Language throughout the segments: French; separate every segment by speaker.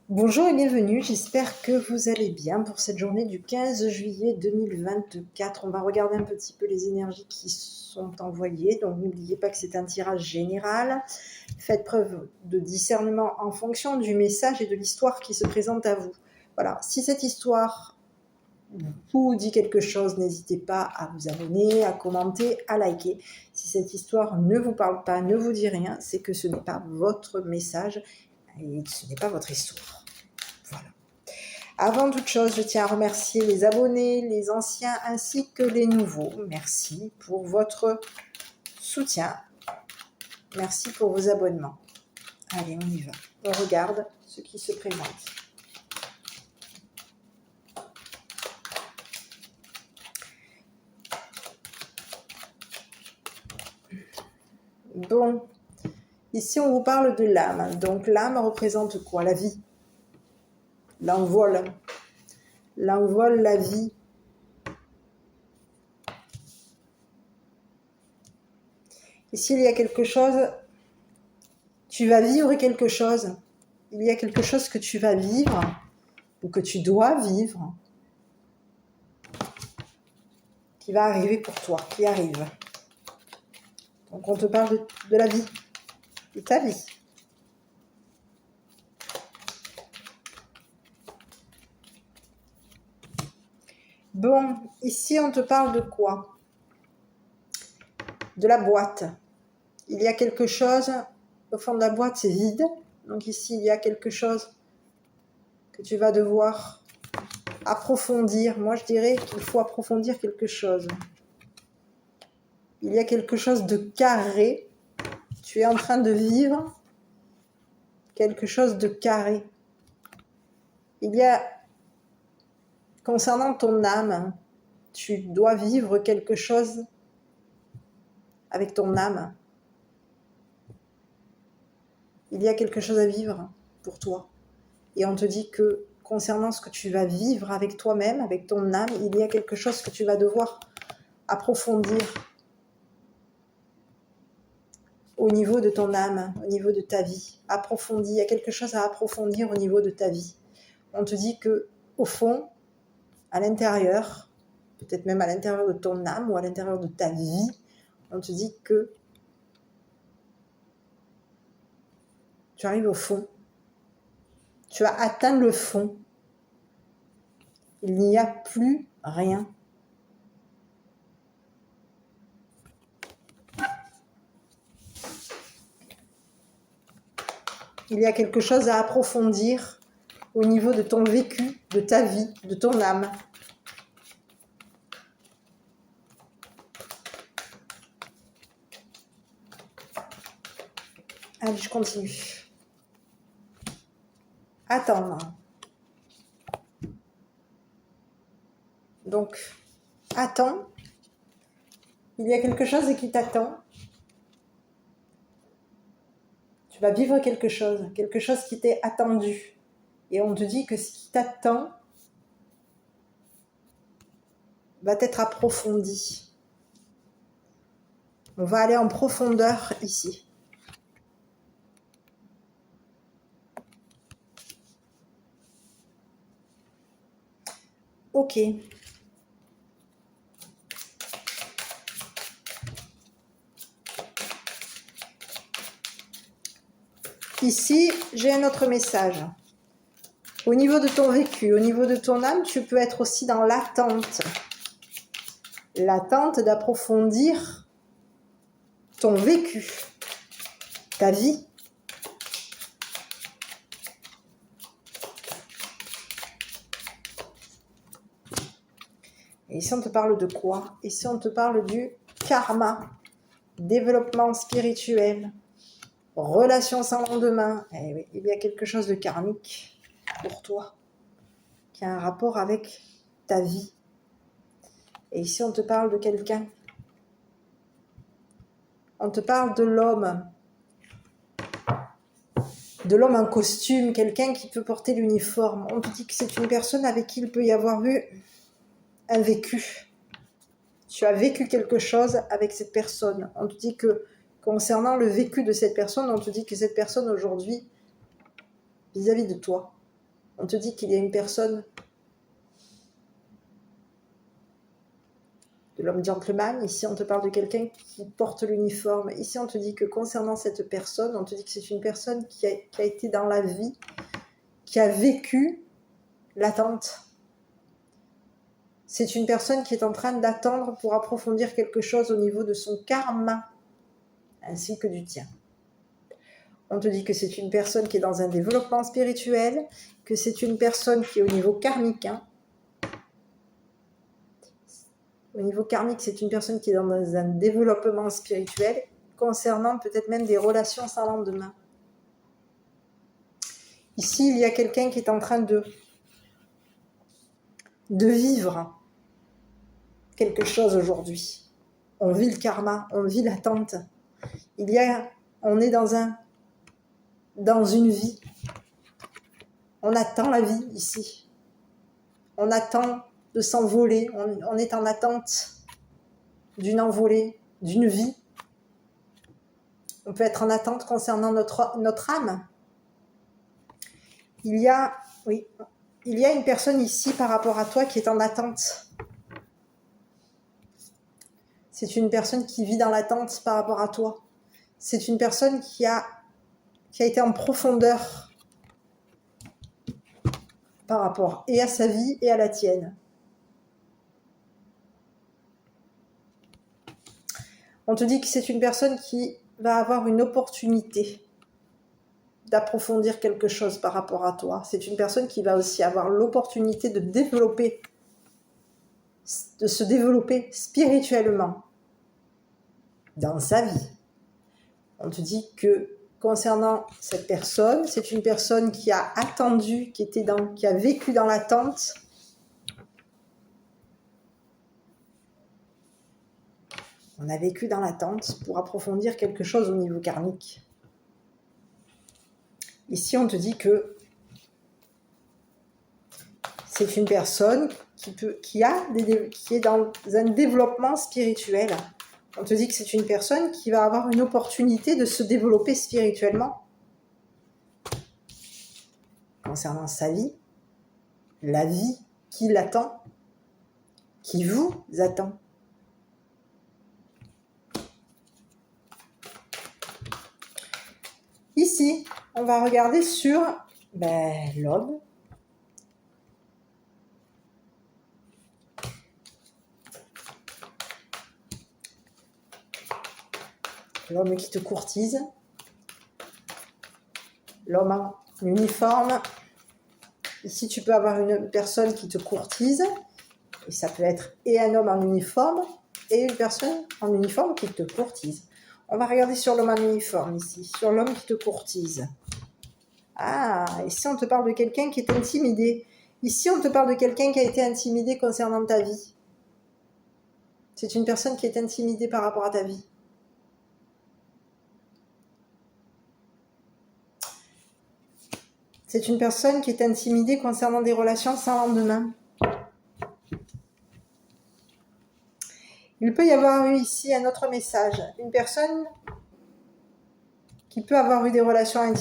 Speaker 1: Bonjour et bienvenue, j'espère que vous allez bien pour cette journée du 15 juillet 2024. On va regarder un petit peu les énergies qui sont envoyées, donc n'oubliez pas que c'est un tirage général. Faites preuve de discernement en fonction du message et de l'histoire qui se présente à vous. Voilà, si cette histoire vous dit quelque chose, n'hésitez pas à vous abonner, à commenter, à liker. Si cette histoire ne vous parle pas, ne vous dit rien, c'est que ce n'est pas votre message et ce n'est pas votre histoire. Voilà. Avant toute chose, je tiens à remercier les abonnés, les anciens ainsi que les nouveaux. Merci pour votre soutien. Merci pour vos abonnements. Allez, on y va. On regarde ce qui se présente. Bon, ici on vous parle de l'âme. Donc l'âme représente quoi? La vie. L'envol. L'envol, la vie. Ici il y a quelque chose, tu vas vivre quelque chose. Il y a quelque chose que tu vas vivre ou que tu dois vivre qui va arriver pour toi, qui arrive. Donc on te parle de la vie, de ta vie. Bon, ici on te parle de quoi? De la boîte. Il y a quelque chose, au fond de la boîte c'est vide. Donc ici il y a quelque chose que tu vas devoir approfondir. Moi je dirais qu'il faut approfondir quelque chose. Il y a quelque chose de carré. Tu es en train de vivre quelque chose de carré. Il y a, concernant ton âme, tu dois vivre quelque chose avec ton âme. Il y a quelque chose à vivre pour toi. Et on te dit que concernant ce que tu vas vivre avec toi-même, avec ton âme, il y a quelque chose que tu vas devoir approfondir au niveau de ton âme, au niveau de ta vie. Approfondir, il y a quelque chose à approfondir au niveau de ta vie. On te dit que au fond, à l'intérieur, peut-être même à l'intérieur de ton âme ou à l'intérieur de ta vie, on te dit que tu arrives au fond. Tu as atteint le fond. Il n'y a plus rien. Il y a quelque chose à approfondir au niveau de ton vécu, de ta vie, de ton âme. Allez, je continue. Attendre. Donc, attends. Il y a quelque chose qui t'attend. Tu vas vivre quelque chose qui t'est attendu. Et on te dit que ce qui t'attend va être approfondi. On va aller en profondeur ici. Ok. Ici, j'ai un autre message. Au niveau de ton vécu, au niveau de ton âme, tu peux être aussi dans l'attente. L'attente d'approfondir ton vécu, ta vie. Et ici, on te parle de quoi? Ici, on te parle du karma, développement spirituel, relation sans lendemain. Eh oui, il y a quelque chose de karmique pour toi, qui a un rapport avec ta vie. Et ici, on te parle de quelqu'un. On te parle de l'homme en costume, quelqu'un qui peut porter l'uniforme. On te dit que c'est une personne avec qui il peut y avoir eu un vécu. Tu as vécu quelque chose avec cette personne. On te dit que concernant le vécu de cette personne, on te dit que cette personne aujourd'hui, vis-à-vis de toi, On te dit qu'il y a une personne, de l'homme gentleman. Ici, on te parle de quelqu'un qui porte l'uniforme. Ici, on te dit que concernant cette personne, on te dit que c'est une personne qui a été dans la vie, qui a vécu l'attente. C'est une personne qui est en train d'attendre pour approfondir quelque chose au niveau de son karma, ainsi que du tien. On te dit que c'est une personne qui est dans un développement spirituel, que c'est une personne qui est au niveau karmique. Au niveau karmique, c'est une personne qui est dans un développement spirituel, concernant peut-être même des relations sans lendemain. Ici, il y a quelqu'un qui est en train de vivre quelque chose aujourd'hui. On vit le karma, on vit l'attente. On est dans une vie. On attend la vie ici. On attend de s'envoler. On est en attente d'une envolée, d'une vie. On peut être en attente concernant notre âme. Il y a une personne ici par rapport à toi qui est en attente. C'est une personne qui vit dans l'attente par rapport à toi. C'est une personne qui a été en profondeur par rapport et à sa vie et à la tienne. On te dit que c'est une personne qui va avoir une opportunité d'approfondir quelque chose par rapport à toi. C'est une personne qui va aussi avoir l'opportunité de se développer spirituellement dans sa vie. On te dit que concernant cette personne, c'est une personne qui a attendu, qui a vécu dans l'attente. On a vécu dans l'attente pour approfondir quelque chose au niveau karmique. Ici, on te dit que c'est une personne qui est dans un développement spirituel. On te dit que c'est une personne qui va avoir une opportunité de se développer spirituellement concernant sa vie, la vie qui l'attend, qui vous attend. Ici, on va regarder sur l'homme. L'homme qui te courtise, l'homme en uniforme. Ici, tu peux avoir une personne qui te courtise, et ça peut être et un homme en uniforme, et une personne en uniforme qui te courtise. On va regarder sur l'homme en uniforme ici, sur l'homme qui te courtise. Ah, ici on te parle de quelqu'un qui est intimidé. Ici, on te parle de quelqu'un qui a été intimidé concernant ta vie. C'est une personne qui est intimidée par rapport à ta vie. C'est une personne qui est intimidée concernant des relations sans lendemain. Il peut y avoir eu ici un autre message. Une personne qui peut avoir eu des relations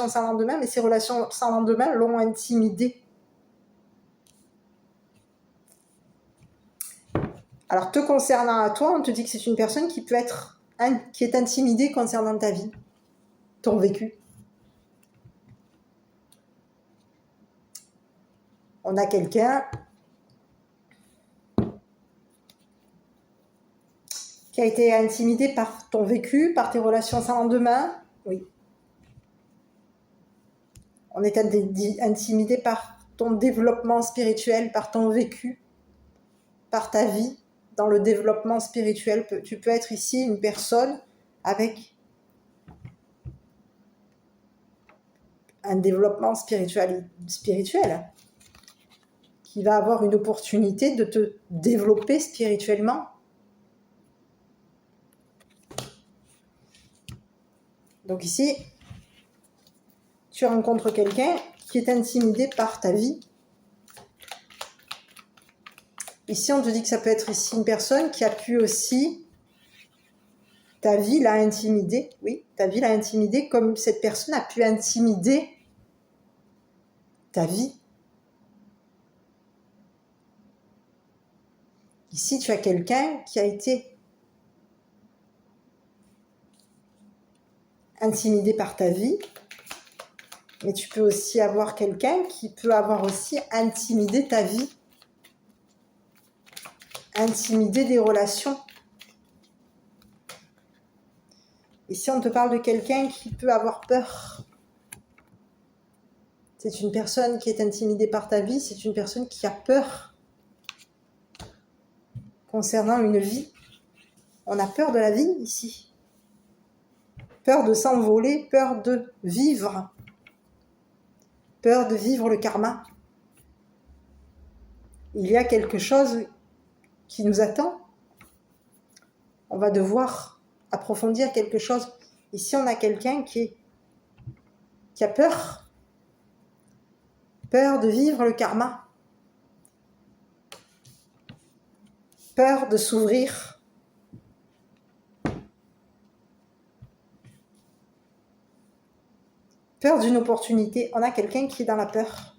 Speaker 1: sans lendemain, mais ces relations sans lendemain l'ont intimidée. Alors, te concernant à toi, on te dit que c'est une personne qui est intimidée concernant ta vie, ton vécu. On a quelqu'un qui a été intimidé par ton vécu, par tes relations sans lendemain. Oui. On est intimidé par ton développement spirituel, par ton vécu, par ta vie. Dans le développement spirituel, tu peux être ici une personne avec un développement spirituel qui va avoir une opportunité de te développer spirituellement. Donc ici, tu rencontres quelqu'un qui est intimidé par ta vie. Ici, on te dit que ça peut être ici une personne qui a pu aussi... Ta vie l'a intimidé. Oui, ta vie l'a intimidé comme cette personne a pu intimider ta vie. Ici, tu as quelqu'un qui a été intimidé par ta vie, mais tu peux aussi avoir quelqu'un qui peut avoir aussi intimidé ta vie, intimidé des relations. Ici, on te parle de quelqu'un qui peut avoir peur. C'est une personne qui est intimidée par ta vie, c'est une personne qui a peur concernant une vie. On a peur de la vie ici. Peur de s'envoler, peur de vivre. Peur de vivre le karma. Il y a quelque chose qui nous attend. On va devoir approfondir quelque chose. Ici, on a quelqu'un qui a peur. Peur de vivre le karma. Peur de s'ouvrir. Peur d'une opportunité. On a quelqu'un qui est dans la peur.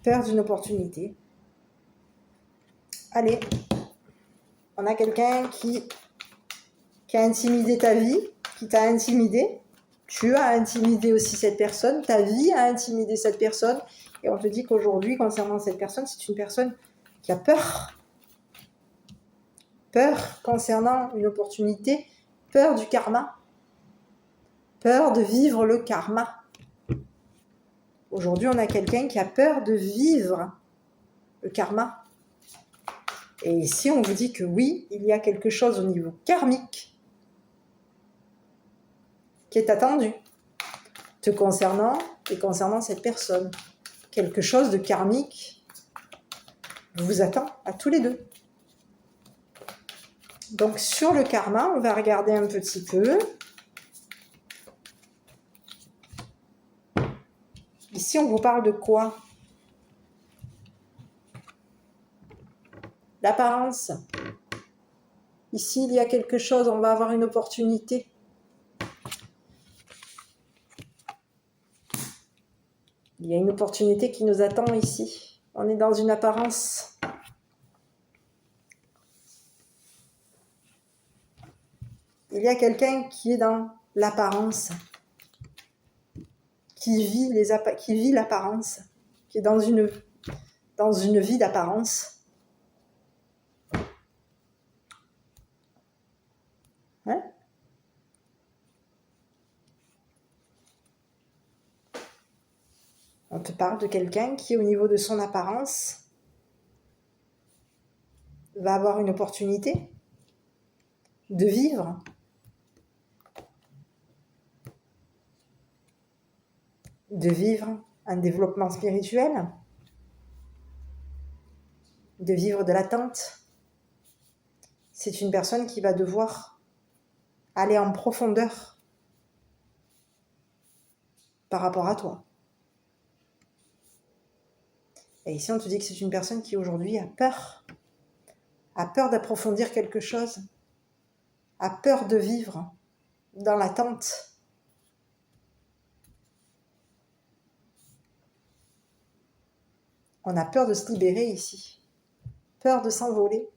Speaker 1: Peur d'une opportunité. Allez, on a quelqu'un qui a intimidé ta vie, qui t'a intimidé. Tu as intimidé aussi cette personne, ta vie a intimidé cette personne. Et on te dit qu'aujourd'hui, concernant cette personne, c'est une personne qui a peur. Peur concernant une opportunité, peur du karma. Peur de vivre le karma. Aujourd'hui, on a quelqu'un qui a peur de vivre le karma. Et ici, on vous dit que oui, il y a quelque chose au niveau karmique qui est attendu, te concernant et concernant cette personne. Quelque chose de karmique vous attend à tous les deux. Donc, sur le karma, on va regarder un petit peu. Ici, on vous parle de quoi? L'apparence. Ici, il y a quelque chose, on va avoir une opportunité. Il y a une opportunité qui nous attend ici. On est dans une apparence. Il y a quelqu'un qui est dans l'apparence, qui vit l'apparence, qui est dans une vie d'apparence. Hein? On te parle de quelqu'un qui, au niveau de son apparence, va avoir une opportunité de vivre. De vivre un développement spirituel, de vivre de l'attente. C'est une personne qui va devoir aller en profondeur par rapport à toi. Et ici, on te dit que c'est une personne qui aujourd'hui a peur d'approfondir quelque chose, a peur de vivre dans l'attente. On a peur de se libérer ici, peur de s'envoler.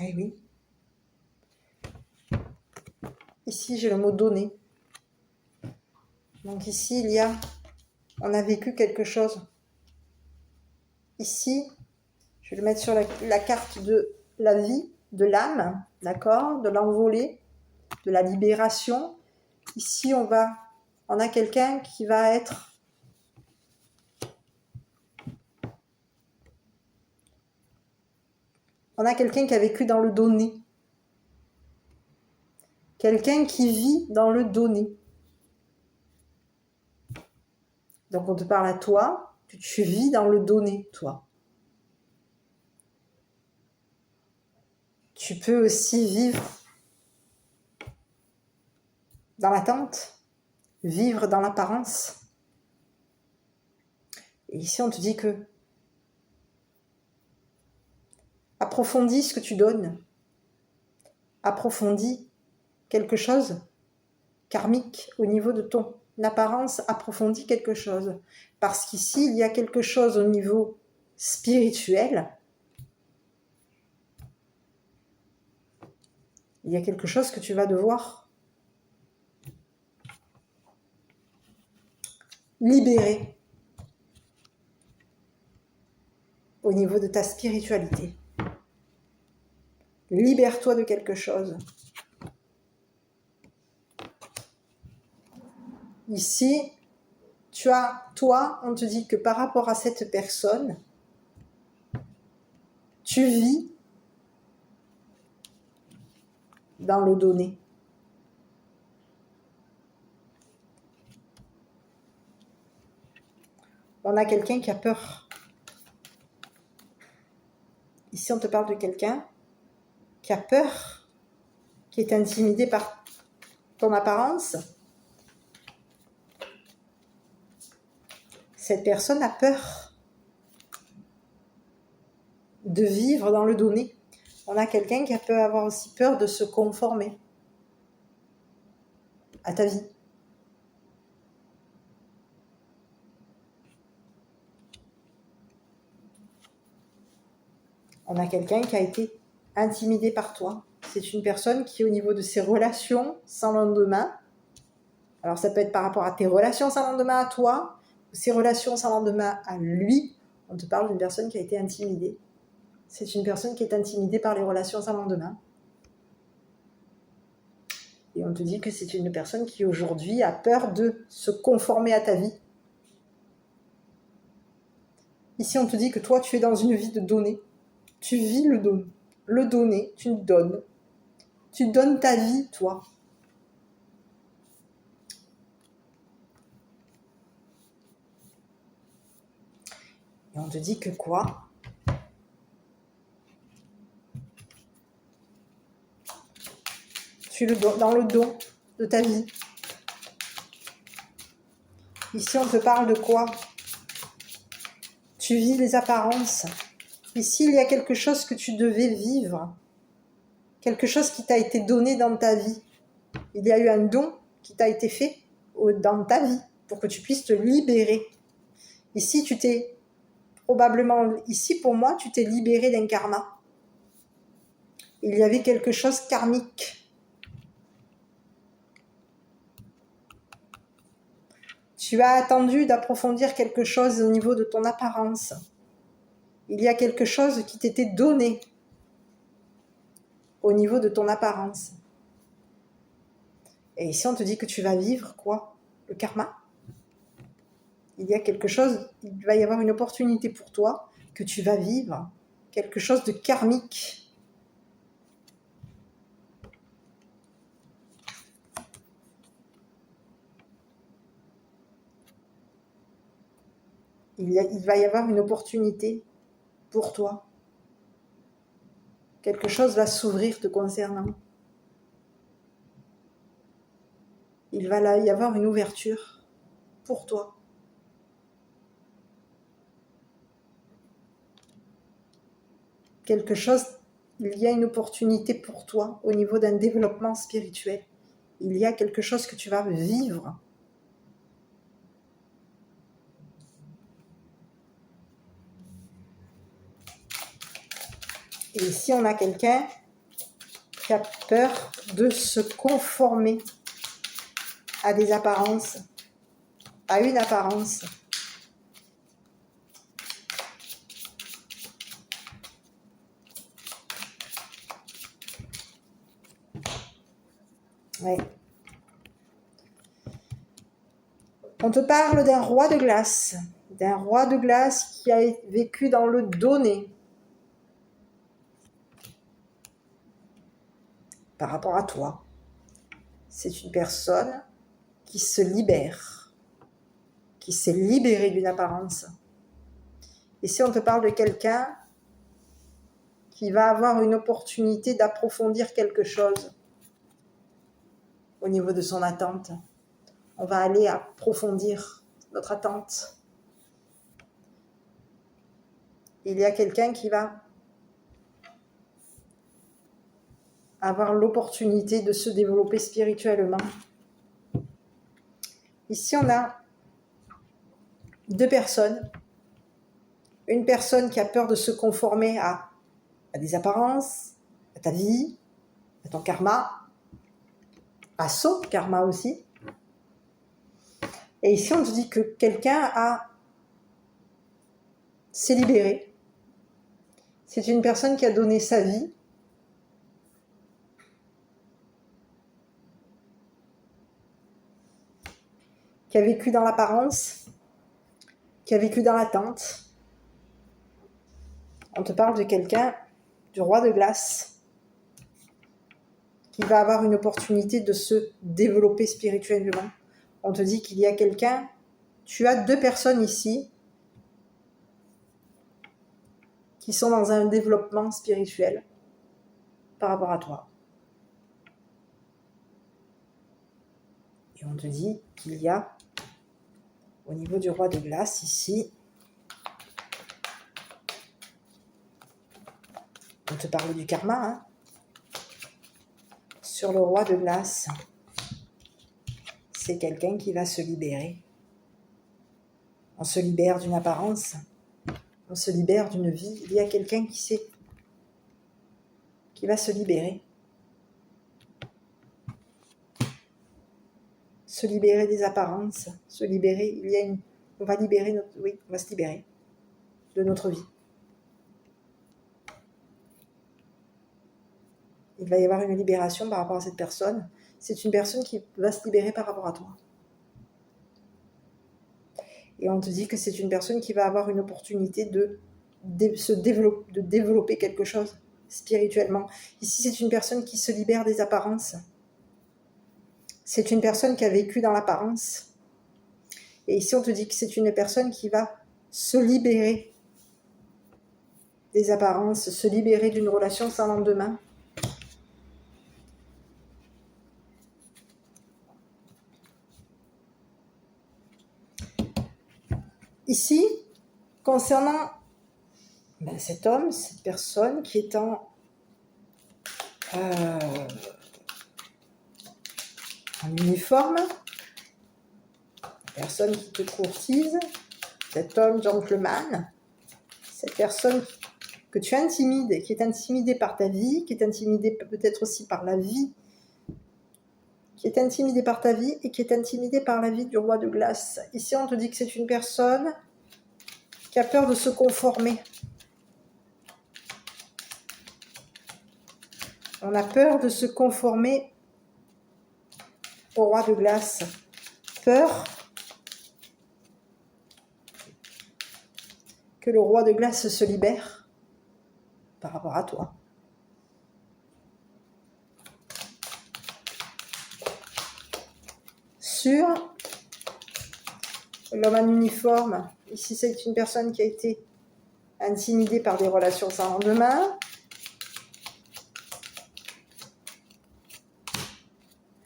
Speaker 1: Eh oui. Ici, j'ai le mot donner. Donc ici, on a vécu quelque chose. Ici, je vais le mettre sur la carte de la vie, de l'âme, d'accord, de l'envolée, de la libération. Ici, on a quelqu'un qui va être on a quelqu'un qui a vécu dans le donné. Quelqu'un qui vit dans le donné. Donc, on te parle à toi, que tu vis dans le donné, toi. Tu peux aussi vivre dans l'attente, vivre dans l'apparence. Et ici, on te dit que approfondis ce que tu donnes. Approfondis quelque chose karmique au niveau de ton apparence, approfondis quelque chose. Parce qu'ici, il y a quelque chose au niveau spirituel. Il y a quelque chose que tu vas devoir libérer au niveau de ta spiritualité. Libère-toi de quelque chose. Ici, toi, on te dit que par rapport à cette personne, tu vis dans le donné. On a quelqu'un qui a peur. Ici, on te parle de quelqu'un qui a peur, qui est intimidé par ton apparence. Cette personne a peur de vivre dans le donné. On a quelqu'un qui peut avoir aussi peur de se conformer à ta vie. On a quelqu'un qui a été intimidé par toi. C'est une personne qui, au niveau de ses relations sans lendemain, alors ça peut être par rapport à tes relations sans lendemain à toi, ou ses relations sans lendemain à lui, on te parle d'une personne qui a été intimidée. C'est une personne qui est intimidée par les relations sans lendemain. Et on te dit que c'est une personne qui aujourd'hui a peur de se conformer à ta vie. Ici, on te dit que toi, tu es dans une vie de donner. Tu vis le don. Le donner, tu donnes. Tu donnes ta vie, toi. Et on te dit que quoi ? Tu es dans le don de ta vie. Ici, on te parle de quoi ? Tu vis les apparences. Ici, il y a quelque chose que tu devais vivre. Quelque chose qui t'a été donné dans ta vie. Il y a eu un don qui t'a été fait dans ta vie pour que tu puisses te libérer. Ici, ici pour moi, tu t'es libéré d'un karma. Il y avait quelque chose karmique. Tu as attendu d'approfondir quelque chose au niveau de ton apparence. Il y a quelque chose qui t'était donné au niveau de ton apparence. Et ici, on te dit que tu vas vivre quoi ? Le karma. Il y a quelque chose, il va y avoir une opportunité pour toi que tu vas vivre. Quelque chose de karmique. Il va y avoir une opportunité pour toi. Quelque chose va s'ouvrir te concernant. Il va y avoir une ouverture pour toi. Quelque chose, il y a une opportunité pour toi au niveau d'un développement spirituel. Il y a quelque chose que tu vas vivre. Et ici, on a quelqu'un qui a peur de se conformer à des apparences, à une apparence. Ouais. On te parle d'un roi de glace qui a vécu dans le donné. Par rapport à toi, c'est une personne qui se libère, qui s'est libérée d'une apparence. Ici, on te parle de quelqu'un qui va avoir une opportunité d'approfondir quelque chose au niveau de son attente. On va aller approfondir notre attente. il y a quelqu'un qui va avoir l'opportunité de se développer spirituellement. Ici, on a deux personnes. Une personne qui a peur de se conformer à des apparences, à ta vie, à ton karma, à son karma aussi. Et ici, on te dit que quelqu'un s'est libéré. C'est une personne qui a donné sa vie. Qui a vécu dans l'apparence, qui a vécu dans l'attente. On te parle de quelqu'un, du roi de glace, qui va avoir une opportunité de se développer spirituellement. On te dit qu'il y a quelqu'un, tu as deux personnes ici qui sont dans un développement spirituel par rapport à toi. Et on te dit qu'il y a, au niveau du roi de glace, ici, on te parle du karma, hein, sur le roi de glace, c'est quelqu'un qui va se libérer. On se libère d'une apparence, on se libère d'une vie. Il y a quelqu'un qui va se libérer. Se libérer des apparences, se libérer, on va se libérer de notre vie. Il va y avoir une libération par rapport à cette personne. C'est une personne qui va se libérer par rapport à toi. Et on te dit que c'est une personne qui va avoir une opportunité de développer quelque chose spirituellement. Ici, c'est une personne qui se libère des apparences. C'est une personne qui a vécu dans l'apparence. Et ici, on te dit que c'est une personne qui va se libérer des apparences, se libérer d'une relation sans lendemain. Ici, concernant cet homme, cette personne qui est en uniforme, personne qui te courtise, cet homme gentleman, cette personne que tu intimides, qui est intimidée par ta vie, qui est intimidée peut-être aussi par la vie, qui est intimidée par ta vie et qui est intimidée par la vie du roi de glace. Ici, on te dit que c'est une personne qui a peur de se conformer. On a peur de se conformer au roi de glace. Peur que le roi de glace se libère par rapport à toi. Sur l'homme en uniforme, ici c'est une personne qui a été intimidée par des relations sans lendemain.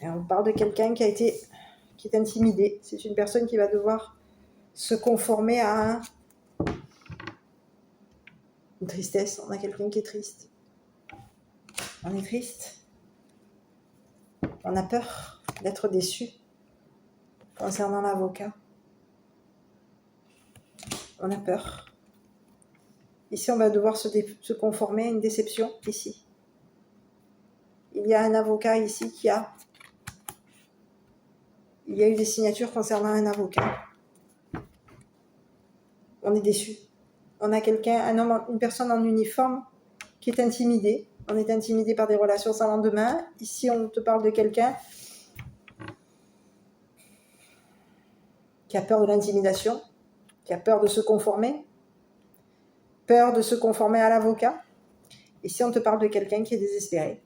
Speaker 1: Et on parle de quelqu'un qui est intimidé. C'est une personne qui va devoir se conformer à une tristesse. On a quelqu'un qui est triste. On est triste. On a peur d'être déçu concernant l'avocat. On a peur. Ici, on va devoir se conformer à une déception, ici. Il y a un avocat ici il y a eu des signatures concernant un avocat. On est déçu. On a une personne en uniforme qui est intimidée. On est intimidé par des relations sans lendemain. Ici, on te parle de quelqu'un qui a peur de l'intimidation, qui a peur de se conformer, peur de se conformer à l'avocat. Ici, on te parle de quelqu'un qui est désespéré.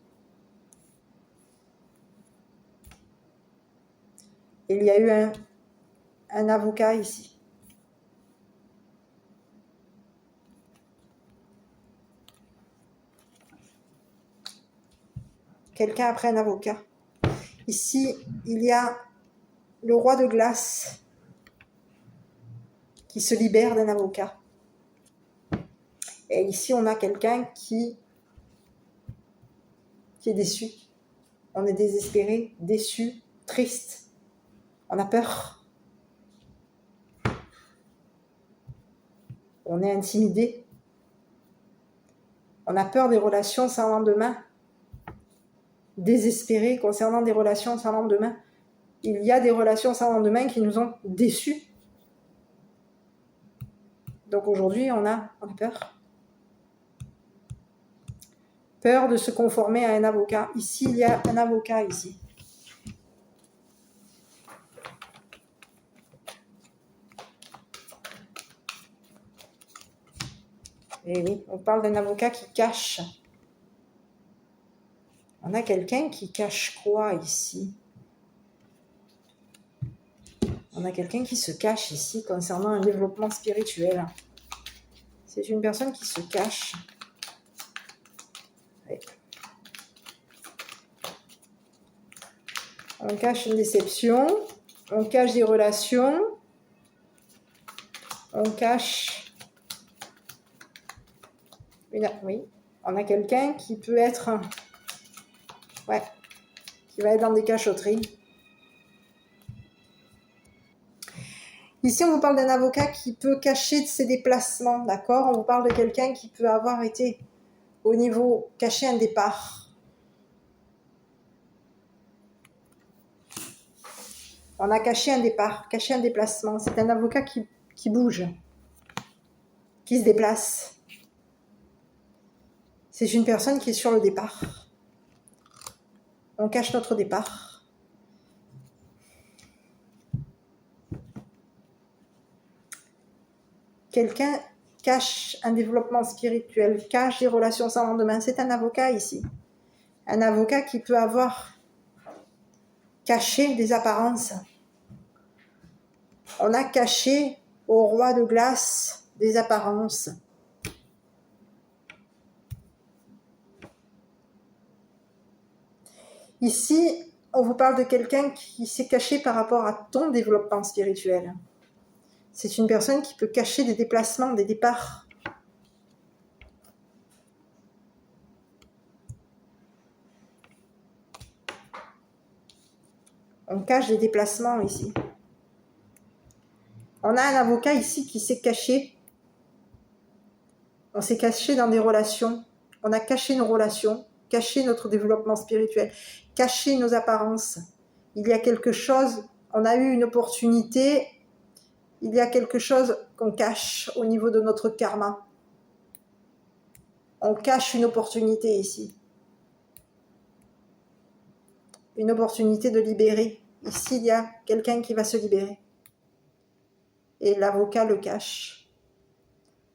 Speaker 1: Il y a eu un avocat ici. Quelqu'un après un avocat. Ici, il y a le roi de glace qui se libère d'un avocat. Et ici, on a quelqu'un qui est déçu. On est désespéré, déçu, triste. On a peur. On est intimidé. On a peur des relations sans lendemain. Désespéré concernant des relations sans lendemain. Il y a des relations sans lendemain qui nous ont déçus. Donc aujourd'hui, on a peur. Peur de se conformer à un avocat. Ici, il y a un avocat ici. Et oui, on parle d'un avocat qui cache. On a quelqu'un qui cache quoi ici? On a quelqu'un qui se cache ici concernant un développement spirituel. C'est une personne qui se cache. Oui. On cache une déception, on cache des relations, on cache... Oui, on a quelqu'un qui peut être... Ouais, qui va être dans des cachotteries. Ici, on vous parle d'un avocat qui peut cacher ses déplacements, d'accord? On vous parle de quelqu'un qui peut avoir été au niveau, caché un départ. On a caché un départ, caché un déplacement. C'est un avocat qui bouge, qui se déplace. C'est une personne qui est sur le départ. On cache notre départ. Quelqu'un cache un développement spirituel, cache des relations sans lendemain. C'est un avocat ici. Un avocat qui peut avoir caché des apparences. On a caché au roi de glace des apparences. Ici, on vous parle de quelqu'un qui s'est caché par rapport à ton développement spirituel. C'est une personne qui peut cacher des déplacements, des départs. On cache des déplacements ici. On a un avocat ici qui s'est caché. On s'est caché dans des relations. On a caché nos relations, caché notre développement spirituel, caché nos apparences. Il y a quelque chose, on a eu une opportunité, il y a quelque chose qu'on cache au niveau de notre karma. On cache une opportunité ici. Une opportunité de libérer. Ici, il y a quelqu'un qui va se libérer. Et l'avocat le cache.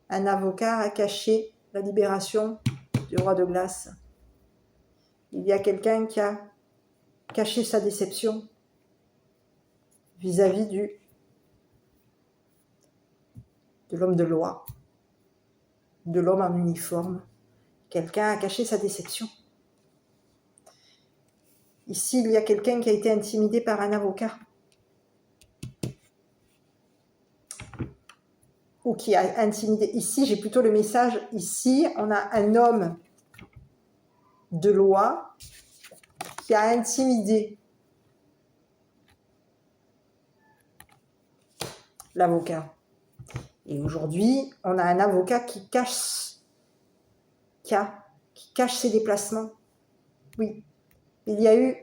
Speaker 1: Un avocat a caché la libération du roi de glace. Il y a quelqu'un qui a caché sa déception vis-à-vis de l'homme de loi, de l'homme en uniforme. Quelqu'un a caché sa déception. Ici, il y a quelqu'un qui a été intimidé par un avocat. Ou qui a intimidé. Ici, j'ai plutôt le message. Ici, on a un homme de loi qui a intimidé l'avocat. Et aujourd'hui, on a un avocat qui cache ses déplacements. Oui, il y a eu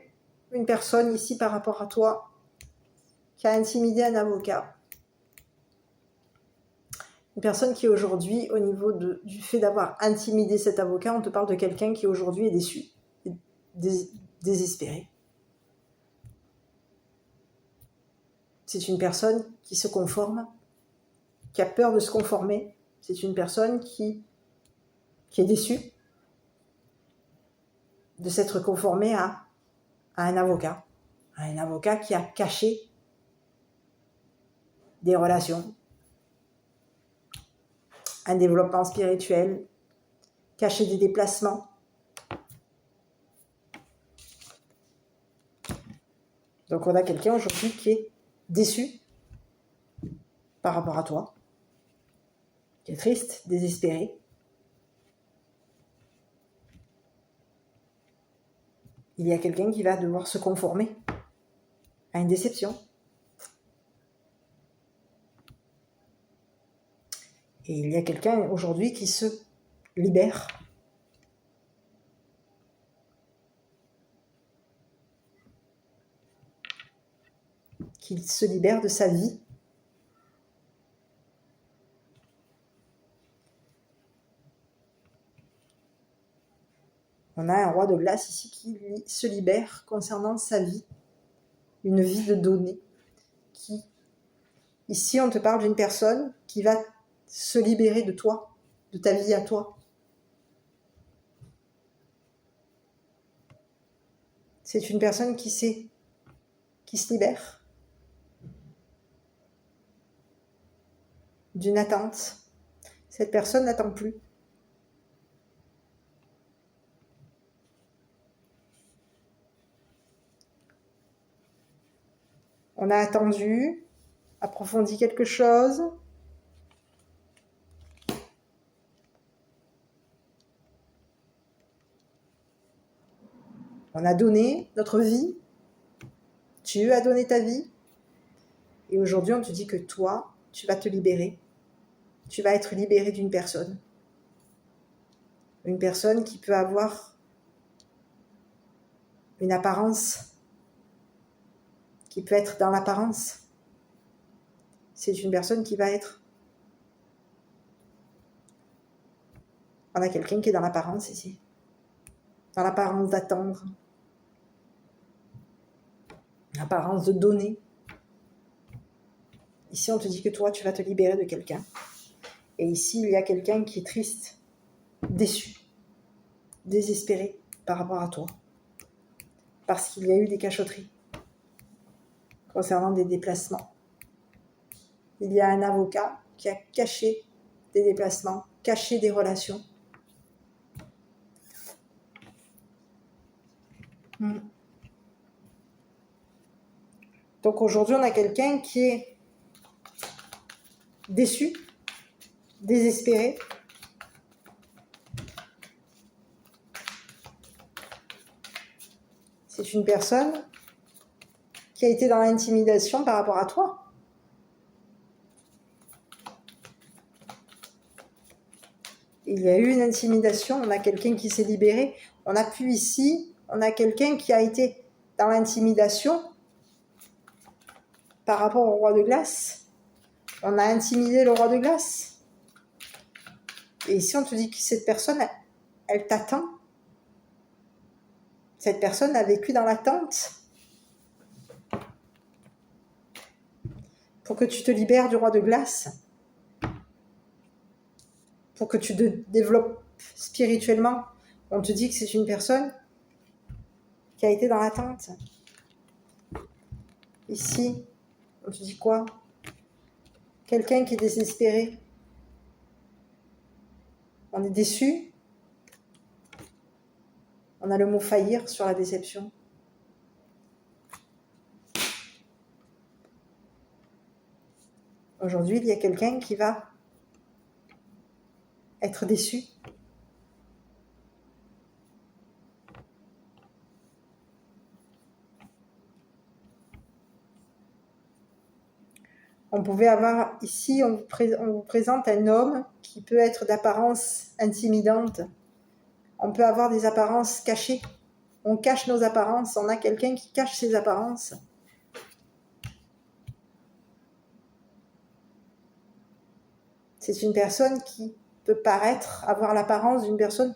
Speaker 1: une personne ici par rapport à toi qui a intimidé un avocat. Une personne qui aujourd'hui, au niveau du fait d'avoir intimidé cet avocat, on te parle de quelqu'un qui aujourd'hui est déçu, désespéré. C'est une personne qui se conforme, qui a peur de se conformer. C'est une personne qui est déçue de s'être conformée à un avocat. À un avocat qui a caché des relations, un développement spirituel, caché des déplacements. Donc on a quelqu'un aujourd'hui qui est déçu par rapport à toi, qui est triste, désespéré. Il y a quelqu'un qui va devoir se conformer à une déception. Et il y a quelqu'un aujourd'hui qui se libère. Qui se libère de sa vie. On a un roi de glace ici qui lui se libère concernant sa vie. Une vie de données. Ici, on te parle d'une personne qui va se libérer de toi, de ta vie à toi. C'est une personne qui se libère d'une attente. Cette personne n'attend plus. On a attendu, approfondi quelque chose. On a donné notre vie. Tu as donné ta vie. Et aujourd'hui, on te dit que toi, tu vas te libérer. Tu vas être libéré d'une personne. Une personne qui peut avoir une apparence, qui peut être dans l'apparence. C'est une personne qui va être... On a quelqu'un qui est dans l'apparence ici. Dans l'apparence d'attendre. L'apparence de donner. Ici, on te dit que toi, tu vas te libérer de quelqu'un. Et ici, il y a quelqu'un qui est triste, déçu, désespéré par rapport à toi. Parce qu'il y a eu des cachotteries concernant des déplacements. Il y a un avocat qui a caché des déplacements, caché des relations. Donc aujourd'hui, on a quelqu'un qui est déçu, désespéré. C'est une personne qui a été dans l'intimidation par rapport à toi. Il y a eu une intimidation, on a quelqu'un qui s'est libéré. On a pu ici, on a quelqu'un qui a été dans l'intimidation par rapport au roi de glace. On a intimidé le roi de glace. Et ici, on te dit que cette personne, elle t'attend. Cette personne a vécu dans l'attente pour que tu te libères du roi de glace, pour que tu te développes spirituellement. On te dit que c'est une personne qui a été dans l'attente. Ici, on te dit quoi? Quelqu'un qui est désespéré. On est déçu. On a le mot faillir sur la déception. Aujourd'hui, il y a quelqu'un qui va être déçu. On pouvait avoir ici, on vous présente un homme qui peut être d'apparence intimidante. On peut avoir des apparences cachées. On cache nos apparences. On a quelqu'un qui cache ses apparences. C'est une personne qui peut paraître avoir l'apparence d'une personne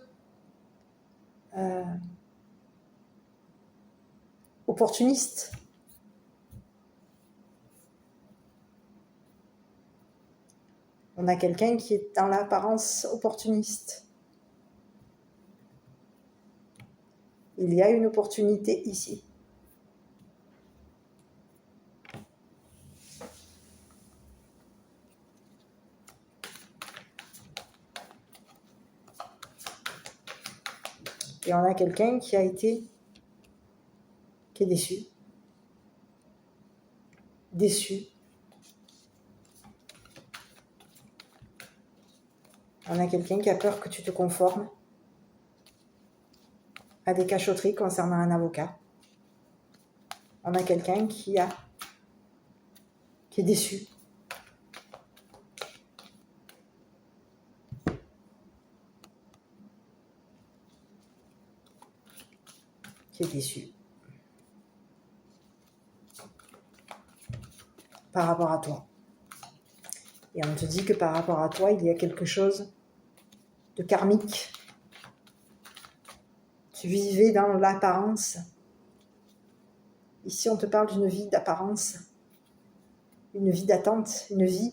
Speaker 1: opportuniste. On a quelqu'un qui est dans l'apparence opportuniste. Il y a une opportunité ici. Et on a quelqu'un qui est déçu. Déçu. On a quelqu'un qui a peur que tu te conformes a des cachotteries concernant un avocat. On a quelqu'un qui est déçu. Qui est déçu. Par rapport à toi. Et on te dit que par rapport à toi, il y a quelque chose de karmique. Tu vivais dans l'apparence. Ici, on te parle d'une vie d'apparence, une vie d'attente, une vie.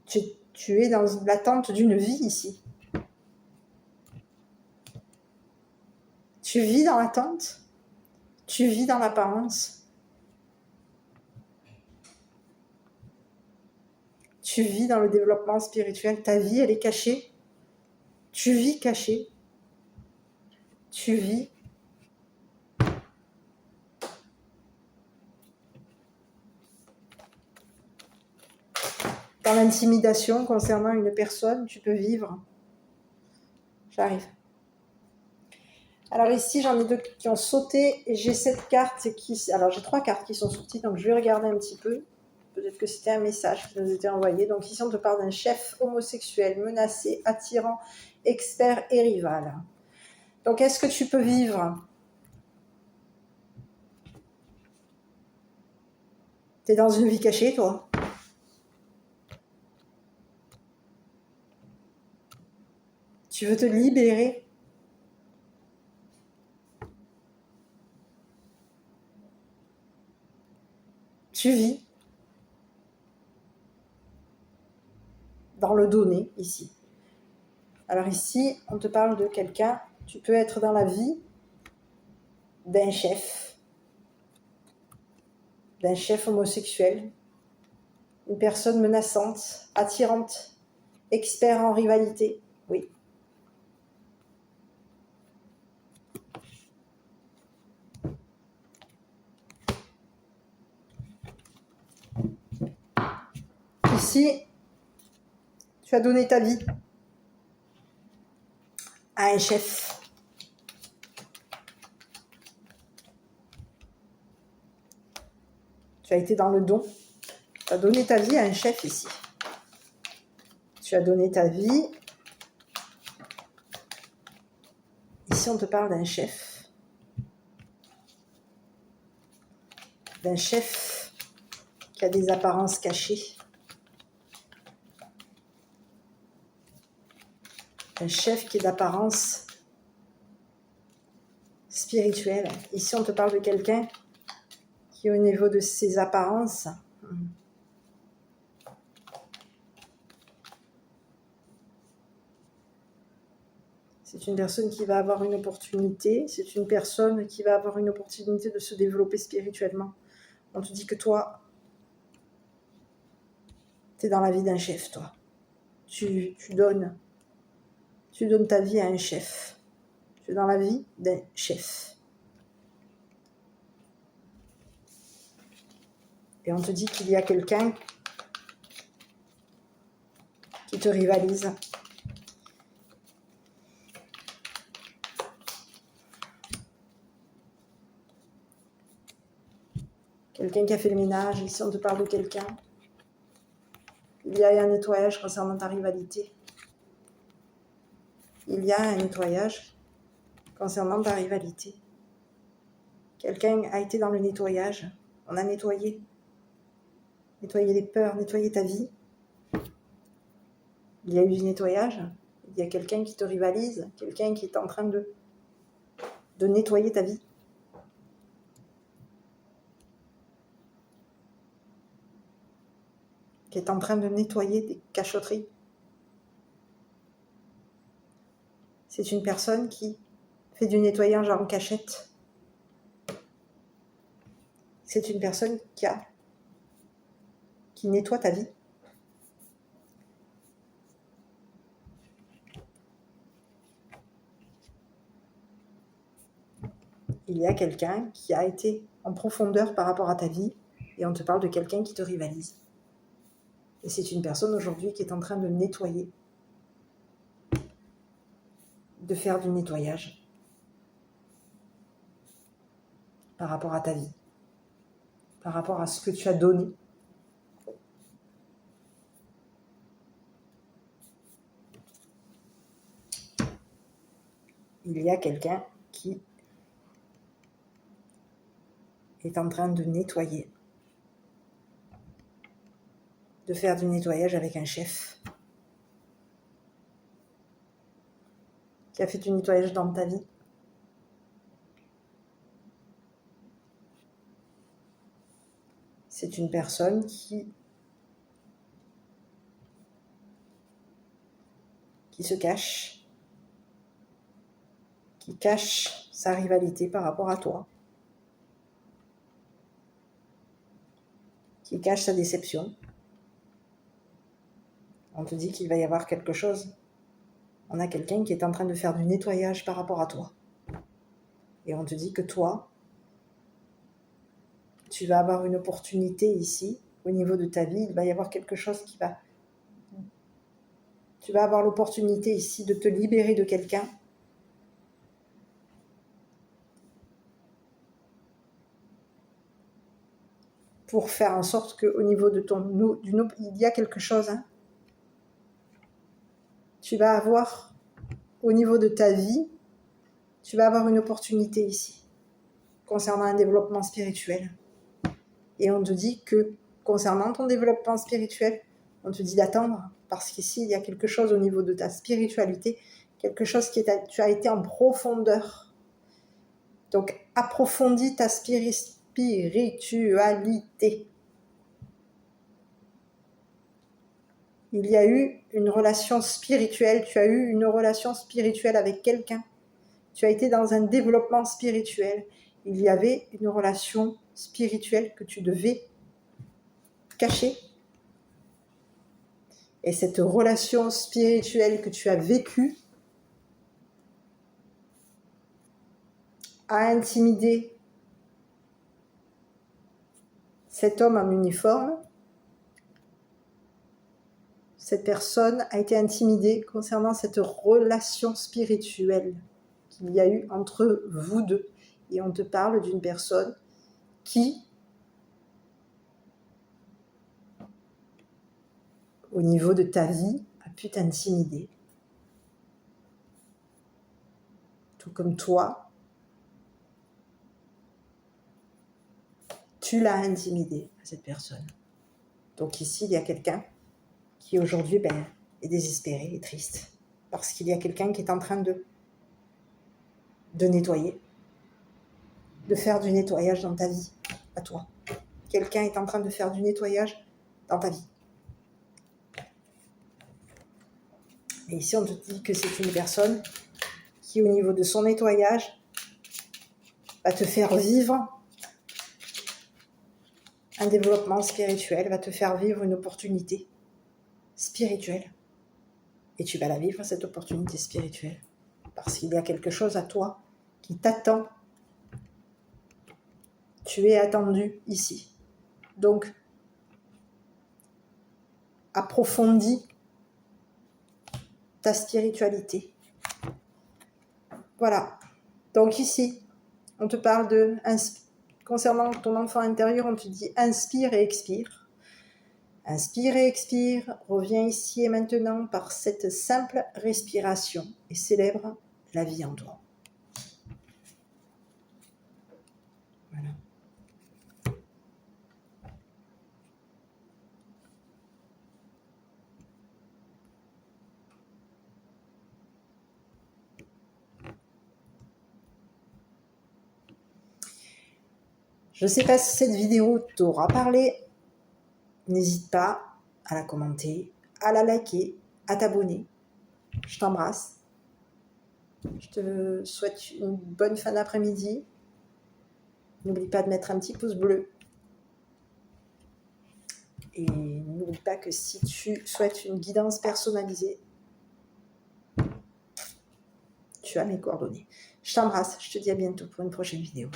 Speaker 1: Tu es dans l'attente d'une vie ici. Tu vis dans l'attente, tu vis dans l'apparence, tu vis dans le développement spirituel. Ta vie, elle est cachée. Tu vis caché. Tu vis dans l'intimidation concernant une personne. Tu peux vivre. J'arrive. Alors ici, j'en ai 2 qui ont sauté et j'ai cette carte qui... Alors j'ai 3 cartes qui sont sorties, donc je vais regarder un petit peu. Peut-être que c'était un message qui nous était envoyé. Donc ici, on te parle d'un chef homosexuel, menacé, attirant, expert et rival. Donc est-ce que tu peux vivre? Tu es dans une vie cachée, toi? Tu veux te libérer? Tu vis dans le donné, ici. Alors ici, on te parle de quelqu'un, tu peux être dans la vie d'un chef homosexuel, une personne menaçante, attirante, expert en rivalité, oui. Ici, tu as donné ta vie à un chef. Tu as été dans le don. Tu as donné ta vie à un chef ici. Tu as donné ta vie. Ici, on te parle d'un chef. D'un chef qui a des apparences cachées. Un chef qui est d'apparence spirituelle. Ici, on te parle de quelqu'un qui, au niveau de ses apparences, c'est une personne qui va avoir une opportunité, c'est une personne qui va avoir une opportunité de se développer spirituellement. On te dit que toi, tu es dans la vie d'un chef, toi. Tu donnes ta vie à un chef. Tu es dans la vie d'un chef. Et on te dit qu'il y a quelqu'un qui te rivalise. Quelqu'un qui a fait le ménage. Ici, on te parle de quelqu'un. Il y a un nettoyage concernant ta rivalité. Il y a un nettoyage concernant ta rivalité. Quelqu'un a été dans le nettoyage. On a nettoyé. Nettoyer les peurs, nettoyer ta vie. Il y a eu du nettoyage. Il y a quelqu'un qui te rivalise, quelqu'un qui est en train de nettoyer ta vie. Qui est en train de nettoyer des cachotteries. C'est une personne qui fait du nettoyage en cachette. C'est une personne qui nettoie ta vie. Il y a quelqu'un qui a été en profondeur par rapport à ta vie et on te parle de quelqu'un qui te rivalise. Et c'est une personne aujourd'hui qui est en train de nettoyer, de faire du nettoyage. par rapport à ta vie, par rapport à ce que tu as donné. Il y a quelqu'un qui est en train de nettoyer, de faire du nettoyage avec un chef qui a fait du nettoyage dans ta vie. C'est une personne qui se cache, qui cache sa rivalité par rapport à toi, qui cache sa déception. On te dit qu'il va y avoir quelque chose. On a quelqu'un qui est en train de faire du nettoyage par rapport à toi. Et on te dit que toi, tu vas avoir une opportunité ici, au niveau de ta vie, il va y avoir quelque chose qui va... Tu vas avoir l'opportunité ici de te libérer de quelqu'un pour faire en sorte qu'au niveau de il y a quelque chose. Hein. Tu vas avoir, au niveau de ta vie, tu vas avoir une opportunité ici, concernant un développement spirituel. Et on te dit que, concernant ton développement spirituel, on te dit d'attendre, parce qu'ici, il y a quelque chose au niveau de ta spiritualité, quelque chose tu as été en profondeur. Donc, approfondis ta spiritualité. Il y a eu une relation spirituelle, tu as eu une relation spirituelle avec quelqu'un. Tu as été dans un développement spirituel. Il y avait une relation spirituelle que tu devais cacher. Et cette relation spirituelle que tu as vécue a intimidé cet homme en uniforme. Cette personne a été intimidée concernant cette relation spirituelle qu'il y a eu entre vous deux. Et on te parle d'une personne qui, au niveau de ta vie, a pu t'intimider. Tout comme toi, tu l'as intimidé, cette personne. Donc ici, il y a quelqu'un qui aujourd'hui est désespéré et triste. Parce qu'il y a quelqu'un qui est en train de nettoyer, de faire du nettoyage dans ta vie, à toi. Quelqu'un est en train de faire du nettoyage dans ta vie. Et ici, on te dit que c'est une personne qui, au niveau de son nettoyage, va te faire vivre un développement spirituel, va te faire vivre une opportunité spirituelle. Et tu vas la vivre, cette opportunité spirituelle. Parce qu'il y a quelque chose à toi qui t'attend. Tu es attendu ici. Donc, approfondis ta spiritualité. Voilà. Donc ici, on te parle concernant ton enfant intérieur, on te dit inspire et expire. Inspire et expire, reviens ici et maintenant par cette simple respiration et célèbre la vie en toi. Voilà. Je ne sais pas si cette vidéo t'aura parlé. N'hésite pas à la commenter, à la liker, à t'abonner. Je t'embrasse. Je te souhaite une bonne fin d'après-midi. N'oublie pas de mettre un petit pouce bleu. Et n'oublie pas que si tu souhaites une guidance personnalisée, tu as mes coordonnées. Je t'embrasse. Je te dis à bientôt pour une prochaine vidéo.